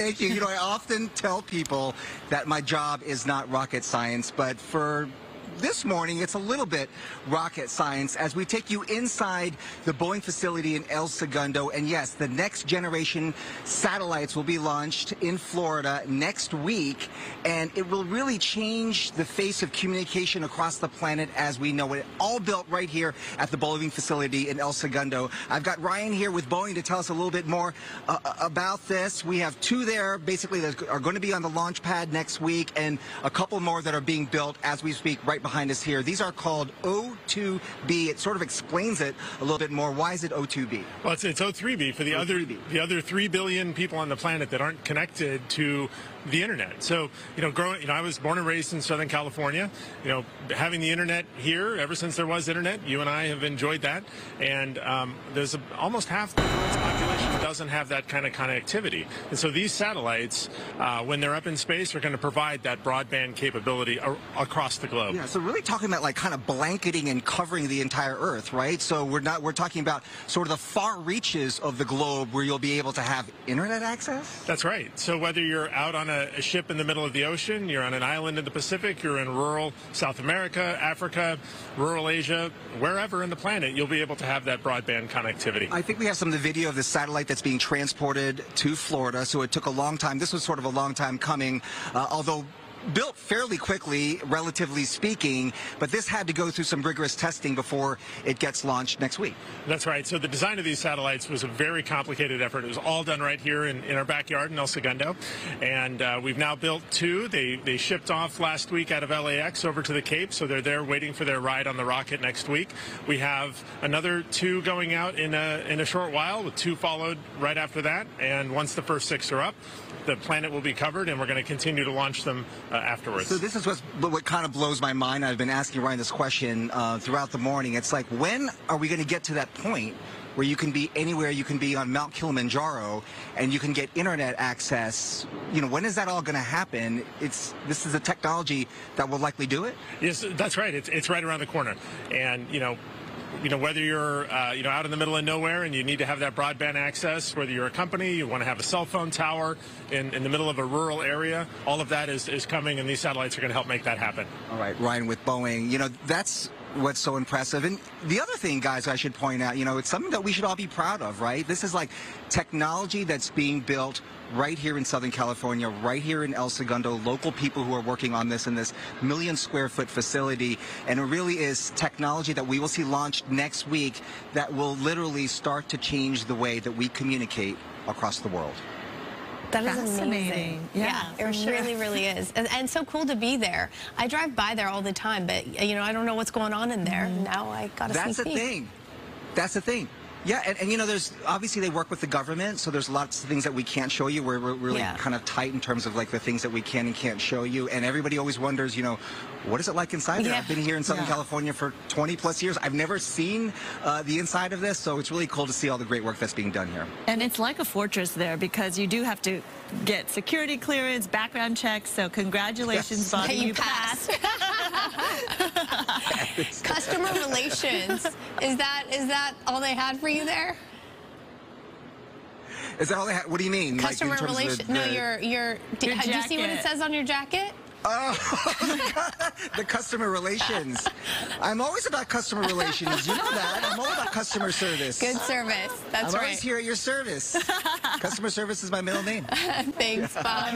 Thank you. You know, I often tell people that my job is not rocket science, but for this morning, it's a little bit rocket science as we take you inside the Boeing facility in El Segundo. And yes, the next generation satellites will be launched in Florida next week, and it will really change the face of communication across the planet as we know it. All built right here at the Boeing facility in El Segundo. I've got Ryan here with Boeing to tell us a little bit more about this. We have two there basically that are going to be on the launch pad next week, and a couple more that are being built as we speak right behind us here. These are called O2B. It sort of explains it a little bit more. Why is it O2B? Well, it's O3B for the other 3 billion people on the planet that aren't connected to the internet. So, I was born and raised in Southern California. Having the internet here ever since there was internet, you and I have enjoyed that. And there's almost half the world's population doesn't have that kind of connectivity. And so these satellites, when they're up in space, are going to provide that broadband capability across the globe. Yeah. So really talking about like kind of blanketing and covering the entire Earth, right? So we're talking about sort of the far reaches of the globe where you'll be able to have internet access? That's right. So whether you're out on a ship in the middle of the ocean, you're on an island in the Pacific, you're in rural South America, Africa, rural Asia, wherever in the planet, you'll be able to have that broadband connectivity. I think we have some of the video of the satellite that's being transported to Florida, so it took a long time. This was sort of a long time coming, although built fairly quickly, relatively speaking, but this had to go through some rigorous testing before it gets launched next week. That's right. So the design of these satellites was a very complicated effort. It was all done right here in our backyard in El Segundo, and we've now built two. They shipped off last week out of LAX over to the Cape, so they're there waiting for their ride on the rocket next week. We have another two going out in a short while, with two followed right after that, and once the first 6 are up, the planet will be covered, and we're going to continue to launch them afterwards. So this is what kind of blows my mind. I've been asking Ryan this question throughout the morning. It's like, when are we going to get to that point where you can be anywhere? You can be on Mount Kilimanjaro and you can get internet access? When is that all going to happen? This is a technology that will likely do it? Yes, that's right. It's right around the corner. And, whether you're, out in the middle of nowhere and you need to have that broadband access, whether you're a company, you want to have a cell phone tower in the middle of a rural area, all of that is coming, and these satellites are going to help make that happen. All right, Ryan with Boeing, that's what's so impressive. And the other thing, guys, I should point out, it's something that we should all be proud of, right? This is like technology that's being built right here in Southern California, right here in El Segundo, local people who are working on this in this 1 million square foot facility. And it really is technology that we will see launched next week that will literally start to change the way that we communicate across the world. That is amazing. Yeah, it really, really is. And so cool to be there. I drive by there all the time, but, I don't know what's going on in there. Now I got a sneak peek. That's the thing. That's the thing. Yeah, and there's obviously they work with the government, so there's lots of things that we can't show you. We're really kind of tight in terms of like the things that we can and can't show you. And everybody always wonders, what is it like inside there? I've been here in Southern California for 20 plus years. I've never seen the inside of this, so it's really cool to see all the great work that's being done here. And it's like a fortress there because you do have to get security clearance, background checks. So congratulations, Bobby, you passed. Customer relations. Is that all they had for you there? Is that all they had? What do you mean? Customer relations? No, your do you see what it says on your jacket? Oh, the customer relations. I'm always about customer relations. You know that. I'm all about customer service. Good service. That's right. I'm always here at your service. Customer service is my middle name. Thanks, Bob.